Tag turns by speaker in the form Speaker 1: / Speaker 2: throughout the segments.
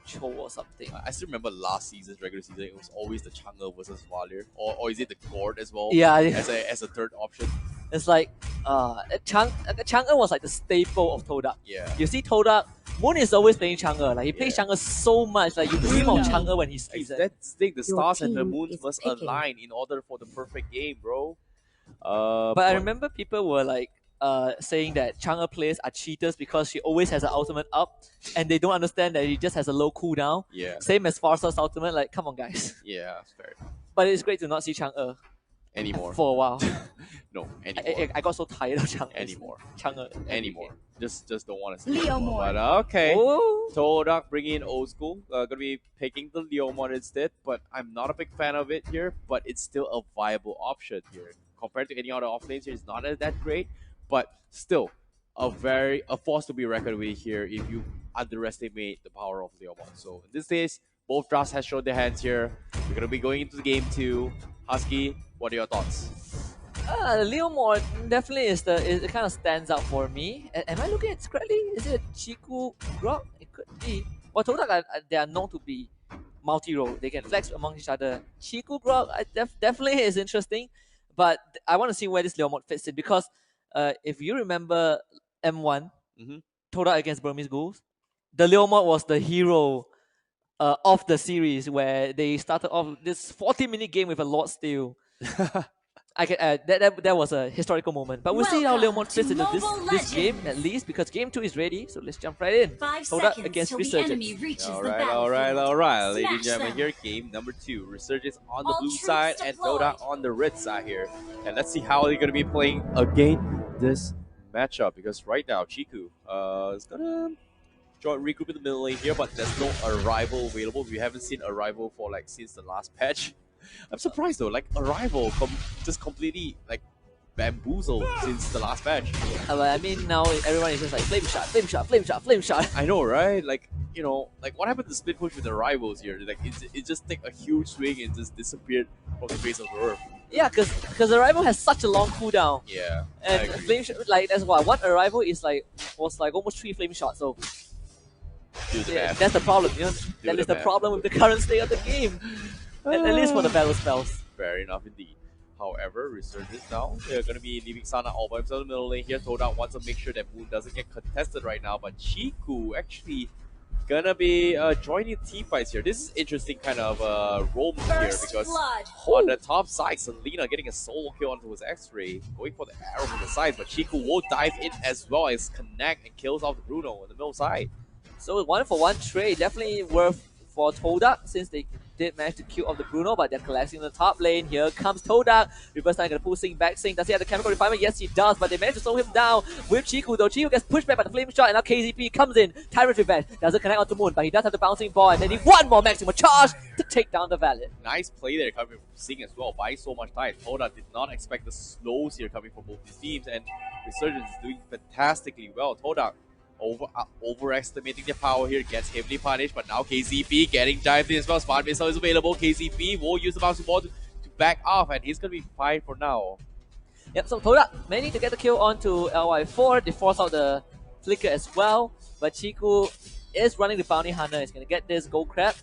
Speaker 1: Cho or something.
Speaker 2: I still remember last season's regular season, it was always the Chang'e versus Valir. Or is it the Gord as well?
Speaker 1: Yeah.
Speaker 2: As a third option.
Speaker 1: It's like Chang'e was like the staple of Todak.
Speaker 2: Yeah.
Speaker 1: You see Todak, Moon is always playing Chang'e. Like he plays Chang'e so much. Like you dream of Chang'e when he sleeps.
Speaker 2: That's the thing. The stars and the
Speaker 3: team
Speaker 2: moons
Speaker 3: is
Speaker 2: must
Speaker 3: picking.
Speaker 2: align in order for the perfect game, bro.
Speaker 1: But I remember people were like saying that Chang'e players are cheaters because she always has an ultimate up, and they don't understand that he just has a low cooldown.
Speaker 2: Yeah.
Speaker 1: Same as Farsa's ultimate. Like, come on, guys.
Speaker 2: Yeah, fair.
Speaker 1: But it's great to not see Chang'e
Speaker 2: Anymore.
Speaker 1: for a while.
Speaker 2: No, anymore.
Speaker 1: I got so tired of Chang'e.
Speaker 2: Anymore.
Speaker 1: Chang'e.
Speaker 2: Anymore. Just don't want to see
Speaker 3: Leo
Speaker 2: it anymore.
Speaker 3: Mord.
Speaker 2: But okay.
Speaker 1: Oh.
Speaker 2: Todak bringing in old school. Gonna be picking the Leo mod instead, but I'm not a big fan of it here. But it's still a viable option here compared to any other offlanes. Here, it's not that great, but still a force to be reckoned with here if you underestimate the power of Leo mod. So in this case, both drafts has shown their hands here. We're gonna be going into the game 2. Husky, what are your thoughts?
Speaker 1: Leo Mord definitely it kind of stands out for me. Am I looking at it correctly? Is it Chiku Grok? It could be. Well, Todak they are known to be multi-role. They can flex among each other. Chiku Grok definitely is interesting, but I want to see where this Leo Mord fits in because if you remember M1, Todak against Burmese Ghouls, the Leo Mord was the hero of the series where they started off this 40-minute game with a Lord Steal. I can that was a historical moment. But we'll see how Leo Mord fits into this game at least because game 2 is ready. So let's jump right in.
Speaker 3: 5
Speaker 1: Todak
Speaker 3: seconds
Speaker 1: against
Speaker 3: till the
Speaker 1: Resurgence.
Speaker 3: enemy reaches the
Speaker 2: All
Speaker 3: battlefield.
Speaker 2: right. Ladies and
Speaker 3: Smash
Speaker 2: gentlemen,
Speaker 3: them.
Speaker 2: here game number 2. Resurgence on the
Speaker 3: All
Speaker 2: blue
Speaker 3: troops
Speaker 2: side and
Speaker 3: deployed.
Speaker 2: Todak on the red side here. And let's see how they're going to be playing again this matchup because right now Chiku is going to regroup in the middle lane here, but there's no Arrival available. We haven't seen Arrival for like since the last patch. I'm surprised though, like Arrival just completely like bamboozled since the last patch.
Speaker 1: I mean now everyone is just like flame shot, flame shot, flame shot, flame shot.
Speaker 2: I know, right? Like, you know, like what happened to split push with the Rivals here? Like it just take a huge swing and just disappeared from the face of the earth.
Speaker 1: Yeah, because Arrival has such a long cooldown.
Speaker 2: Yeah.
Speaker 1: And flame shot, like that's why one Arrival was like almost 3 flame shots. So yeah, that's the problem. You know, that is the problem with the current state of the game. At least for the battle spells.
Speaker 2: Fair enough indeed. However, Resurgence now, they're going to be leaving Sana all by himself in the middle lane here. Todak wants to make sure that Moon doesn't get contested right now, but Chiku actually gonna be joining team fights here. This is interesting kind of role move here because on the top side, Selena getting a solo kill onto his X-Ray, going for the arrow from the side, but Chiku will dive in as well as connect and kills off the Bruno on the middle side.
Speaker 1: So 1-for-1 trade, definitely worth for Todak since they did manage to kill off the Bruno, but they're collapsing in the top lane. Here comes Todak. Reverse time gonna pull Sing back. Sing, does he have the chemical refinement? Yes, he does, but they managed to slow him down with Chiku though. Chiku gets pushed back by the flame shot, and now KZP comes in. Tyrant Revenge doesn't connect onto Moon, but he does have the bouncing ball, and they need one more maximum charge to take down the Valid.
Speaker 2: Nice play there coming from Sing as well, buying so much time. Todak did not expect the slows here coming from both these teams, and Resurgence is doing fantastically well. Todak overestimating their power here, gets heavily punished, but now KZP getting dived in as well. Smart Missile is available. KZP will use the bouncing ball to back off, and he's going to be fine for now.
Speaker 1: Yep, so Todak managing to get the kill onto LY4. They force out the flicker as well, but Chiku is running the bounty hunter. He's going to get this gold crab.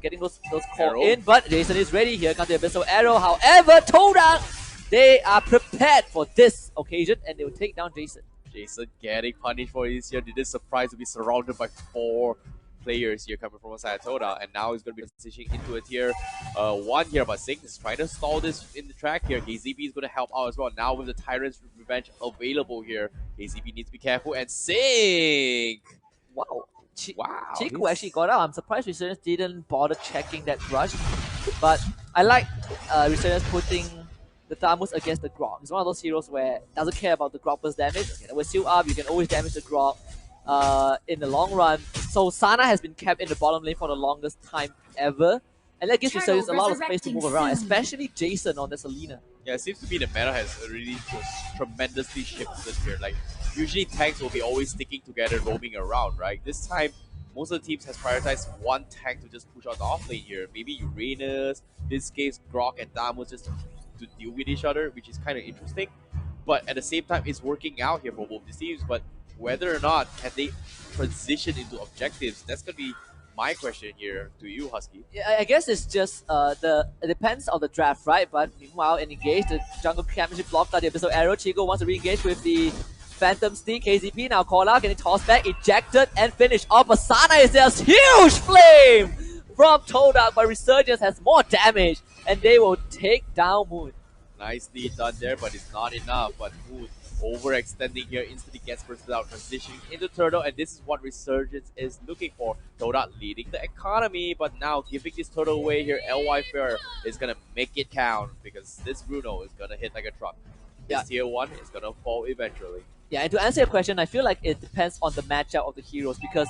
Speaker 1: Getting those caught in, but Jason is ready. Here comes the Abyssal Arrow. However, Todak, they are prepared for this occasion, and they will take down Jason.
Speaker 2: Jason getting punished for this here. Did this surprise to be surrounded by 4 players here coming from inside Todak, and now he's going to be positioning into a tier 1 here, but Sing is trying to stall this in the track here. KZP is going to help out as well. Now with the Tyrant's Revenge available here, KZP needs to be careful, and Sing!
Speaker 1: Wow.
Speaker 2: Wow.
Speaker 1: Chiku actually got out. I'm surprised Resurgence didn't bother checking that rush, but I like Resurgence putting the Thamus against the Grok. He's one of those heroes where doesn't care about the Grok burst damage. With Seal Up, you can always damage the Grok in the long run. So Sana has been kept in the bottom lane for the longest time ever. And that gives Resurgence a lot of space to move around, especially Jason on the Selena.
Speaker 2: Yeah, it seems to be the meta has really just tremendously shifted here. Like, usually tanks will be always sticking together, roaming around, right? This time, most of the teams has prioritized one tank to just push out the off lane here. Maybe Uranus, this case Grok and Thamus just to deal with each other, which is kind of interesting. But at the same time, it's working out here for both these teams. But whether or not can they transition into objectives, that's going to be my question here to you, Husky.
Speaker 1: Yeah, I guess it's just it depends on the draft, right? But meanwhile, in engage, the jungle chemistry blocked out the Abyssal Arrow. Chico wants to re-engage with the Phantom Sneak. KZP now call out, getting tossed back, ejected, and finished off. But Sana is there. Huge flame from Todak, but Resurgence has more damage, and they will take down Moon.
Speaker 2: Nicely done there, but it's not enough. But Moon overextending here, instantly gets bursted out, transitioning into Turtle, and this is what Resurgence is looking for. Todak leading the economy, but now giving this Turtle away here, LY Fair is gonna make it count because this Bruno is gonna hit like a truck. This tier 1 is gonna fall eventually.
Speaker 1: Yeah, and to answer your question, I feel like it depends on the matchup of the heroes because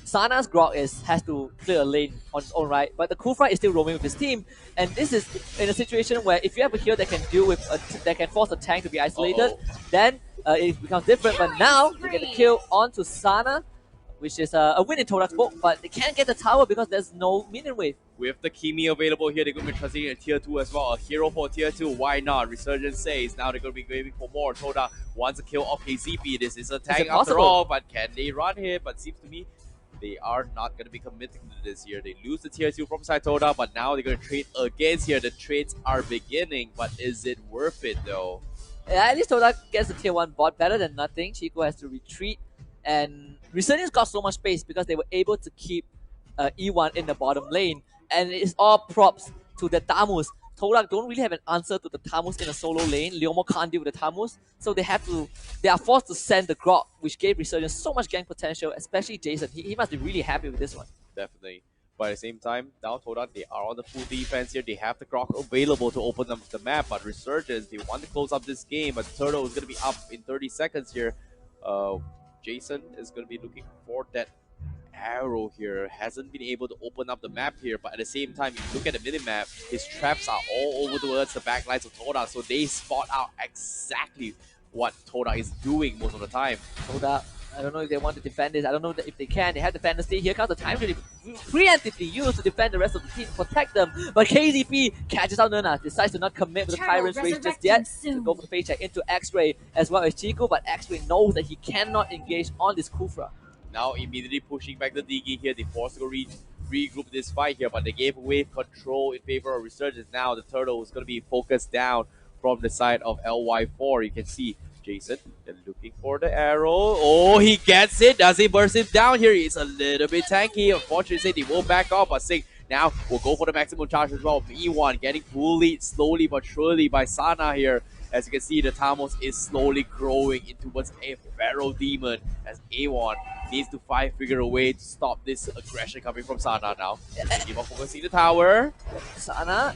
Speaker 1: Sana's Grok has to clear a lane on its own right, but the Kufra is still roaming with his team, and this is in a situation where if you have a hero that can deal with that can force a tank to be isolated, then it becomes different. But now they get the kill onto Sana, which is a win in Todak's book, but they can't get the tower because there's no minion wave.
Speaker 2: With the Kimi available here, they're going to be transitioning to tier 2 as well. A hero for tier 2, why not? Resurgence says now they're going to be going for more. Todak wants a kill off KZP. This is a tank after all, but can they run here? But seems to me they are not going to be committing to this here. They lose the tier 2 from side Todak, but now they're going to trade against here. The trades are beginning, but is it worth it though?
Speaker 1: Yeah, at least Todak gets the tier 1 bot better than nothing. Chico has to retreat, and Resurgence got so much space because they were able to keep E1 in the bottom lane. And it's all props to the Tamus. Todak don't really have an answer to the Tamus in a solo lane. Leomo can't deal with the Tamus, so they are forced to send the Grok, which gave Resurgence so much gank potential, especially Jason. He must be really happy with this one.
Speaker 2: Definitely. But at the same time, now Todak, they are on the full defense here. They have the Grok available to open up the map, but Resurgence, they want to close up this game, but Turtle is going to be up in 30 seconds here. Jason is going to be looking for that arrow here, hasn't been able to open up the map here, but at the same time, if you look at the minimap, his traps are all over towards the backlines of Todak, so they spot out exactly what Todak is doing most of the time.
Speaker 1: Todak, I don't know if they want to defend this. I don't know if they can. They have the fantasy. Here comes the time to preemptively use to defend the rest of the team, protect them. But KZP catches out Nuna, decides to not commit with the Tyrant's Rage just yet. To go for the face check into X-Ray as well as Chico, but X-Ray knows that he cannot engage on this Kufra.
Speaker 2: Now immediately pushing back the Digi here. They forced to go regroup this fight here, but they gave away control in favor of Resurgence. Now the Turtle is going to be focused down from the side of LY4. You can see Jason looking for the arrow. Oh, he gets it. Does he burst him down here? He's a little bit tanky. Unfortunately, they will back off, but Singh now will go for the maximum charge as well. E1 getting bullied slowly but surely by Sana here. As you can see, the Tamos is slowly growing into what's a Pharaoh Demon as A1 needs to figure a way to stop this aggression coming from Sana now. E1 focusing the tower.
Speaker 1: Sana,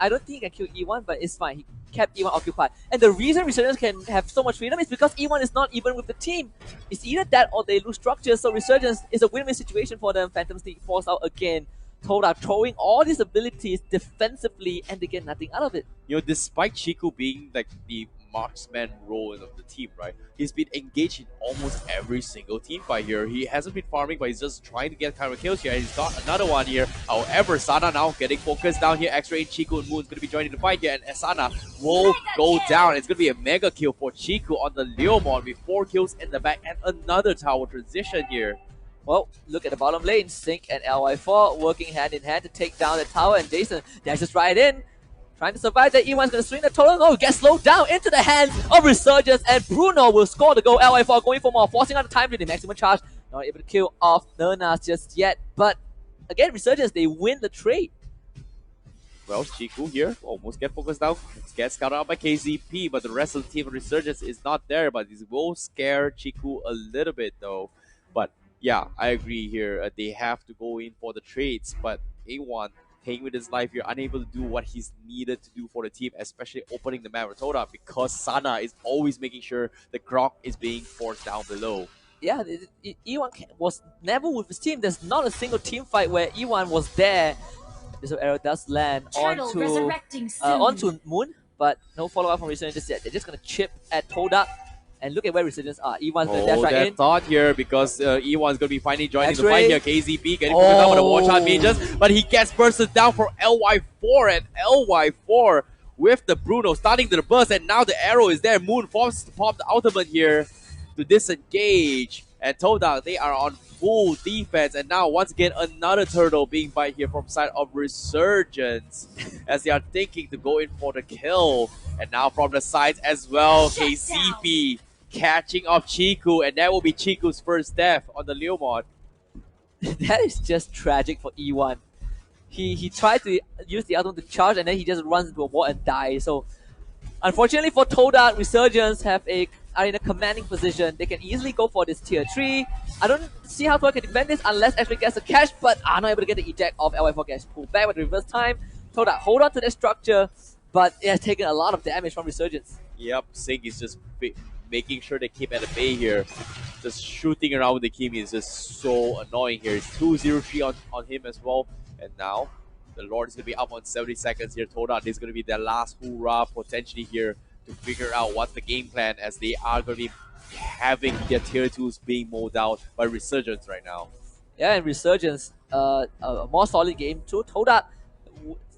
Speaker 1: I don't think he can kill E1, but it's fine. He kept E1 occupied. And the reason Resurgence can have so much freedom is because E1 is not even with the team. It's either that or they lose structure, so Resurgence is a win-win situation for them. Phantom Sneak forced out again. Todak throwing all these abilities defensively and they get nothing out of it.
Speaker 2: You know, despite Chico being like the marksman role of the team, right? He's been engaged in almost every single team fight here. He hasn't been farming, but he's just trying to get counter kills here. And he's got another one here. However, Sana now getting focused down here. X-Ray, Chico, and Moon's going to be joining the fight here. And Sana will go down. It's going to be a mega kill for Chico on the Leomon with 4 kills in the back and another tower transition here.
Speaker 1: Well, look at the bottom lane. Sync and LY4 working hand in hand to take down the tower, and Jason dashes right in, trying to survive that. E1's going to swing the total. No, gets slowed down into the hands of Resurgence, and Bruno will score the goal. LY4 going for more, forcing out the time to the maximum charge. Not able to kill off Nernas just yet, but again, Resurgence, they win the trade.
Speaker 2: Well, Chiku here almost get focused down. Gets scouted out by KZP, but the rest of the team of Resurgence is not there, but this will scare Chiku a little bit though. But yeah, I agree here. They have to go in for the trades, but A1 hanging with his life here, unable to do what he's needed to do for the team, especially opening the map with Todak, because Sana is always making sure the Grok is being forced down below.
Speaker 1: Yeah, E1 was never with his team. There's not a single team fight where E1 was there. This arrow does land onto Moon, but no follow-up from Resurgence yet. They're just going to chip at Todak. And look at where Resurgence are. E1's going to dash right in.
Speaker 2: Thought here because E1's going to be finally joining the fight here. KZP getting focused out with the war shot mages, but he gets bursted down for LY4, and LY4 with the Bruno starting to the burst, and now the arrow is there. Moon forces to pop the ultimate here to disengage, And Todak, they are on full defense. And now, once again, another turtle being bite here from side of Resurgence as they are thinking to go in for the kill. And now from the sides as well, KCP catching up Chiku. And that will be Chiku's first death on the Leo mod.
Speaker 1: That is just tragic for E1. He tried to use the other one to charge, and then he just runs into a wall and dies. So unfortunately for Todak, Resurgence are in a commanding position. They can easily go for this tier 3. I don't see how Todak can defend this unless actually gets a catch, but are not able to get the eject off. LY4 gets pulled back with the reverse time. Todak hold on to that structure, but it has taken a lot of damage from Resurgence.
Speaker 2: Yep, Sing is just making sure they keep at the bay here. Just shooting around with the Kimi is just so annoying here. It's 2-0-3 on him as well. And now, the Lord is going to be up on 70 seconds here. Todak, this is going to be their last hoorah potentially here to figure out what's the game plan, as they are going to be having their tier 2s being mowed out by Resurgence right now.
Speaker 1: Yeah, and Resurgence, a more solid game too. Todak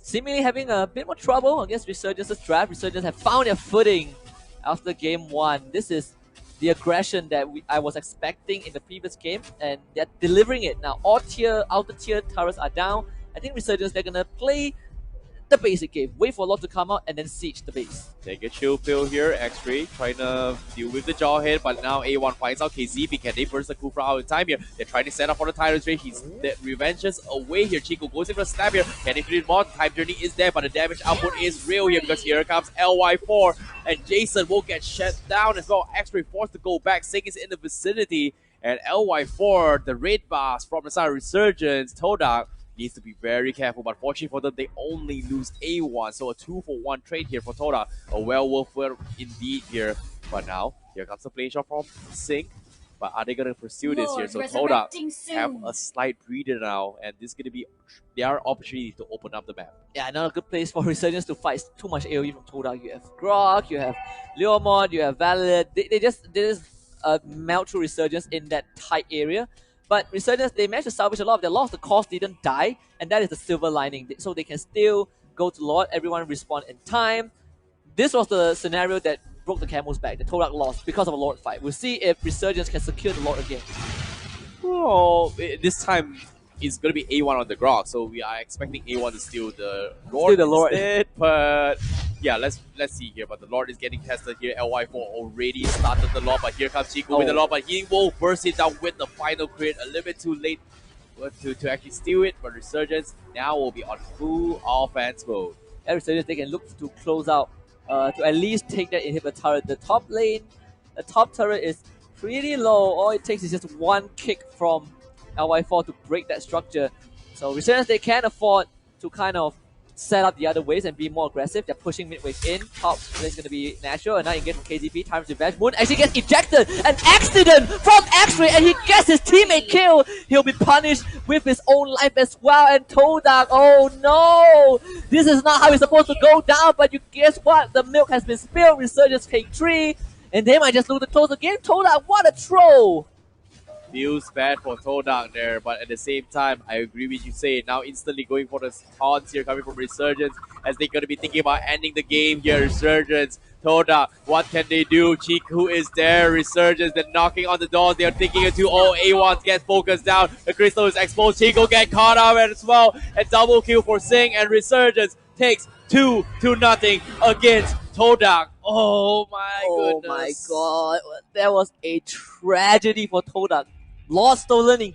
Speaker 1: seemingly having a bit more trouble against Resurgence's draft. Resurgence have found their footing after game 1. This is the aggression that I was expecting in the previous game, and they're delivering it. Now all outer tier turrets are down. I think Resurgence, they're gonna play the basic game, wait for a lot to come out, and then siege the base.
Speaker 2: Take a chill pill here, X-Ray trying to deal with the jaw hit, but now A1 finds out KZP. Can they burst the Kufra out in time here? They're trying to set up for the Tyrant's Rage. He's the revenges away here. Chico goes in for a stab here. Can they finish more? Time Journey is there, but the damage output is real here, because here comes LY4, and Jason will get shut down as well. X-Ray forced to go back. Sing is in the vicinity, and LY4, the red bars from the side of Resurgence, Todak, needs to be very careful, but fortunately for them, they only lose A1, so a 2-for-1 trade here for Todak. A well worth it indeed here. But now, here comes the play shot from Sing. But are they going to pursue this here? So Todak have a slight breather now, and this is going to be their opportunity to open up the map.
Speaker 1: Yeah, not a good place for Resurgence to fight too much AoE from Todak. You have Grok, you have Leomod, you have Valid. They just melt through Resurgence in that tight area. But Resurgence, they managed to salvage a lot of their loss. The cost didn't die, and that is the silver lining. So they can still go to Lord, everyone respawn in time. This was the scenario that broke the Camel's back. The Todak lost because of a Lord fight. We'll see if Resurgence can secure the Lord again.
Speaker 2: Oh, this time it's going to be A1 on the Grok, so we are expecting A1 to steal the Lord instead, but yeah, let's see here. But the Lord is getting tested here. LY4 already started the Lord, but here comes Chico with the Lord, but he will burst it down with the final crit. A little bit too late to actually steal it, but Resurgence now will be on full offense mode.
Speaker 1: And Resurgence, they can look to close out, to at least take that inhibitor turret. The top lane, the top turret is pretty low. All it takes is just one kick from LY4 to break that structure. So Resurgence, they can afford to kind of set up the other ways and be more aggressive. They're pushing midway in. Top is going to be natural, and now you get from KZP. Time's revenge. Moon actually gets ejected. An accident from X-Ray, and he gets his teammate killed. He'll be punished with his own life as well. And Todak, oh no! This is not how it's supposed to go down, but you guess what? The milk has been spilled. Resurgence take 3, and they might just lose the close again. Todak, what a troll!
Speaker 2: Feels bad for Todak there, but at the same time, I agree with you say now instantly going for the taunts here coming from Resurgence, as they're going to be thinking about ending the game here. Resurgence, Todak, what can they do? Chiku is there. Resurgence, they're knocking on the doors. They're thinking into A1 gets focused down. The crystal is exposed. Chiku get caught out as well, and double kill for Sing, and Resurgence takes 2-0 against Todak. Oh my goodness.
Speaker 1: Oh my god, that was a tragedy for Todak. Lost stolen in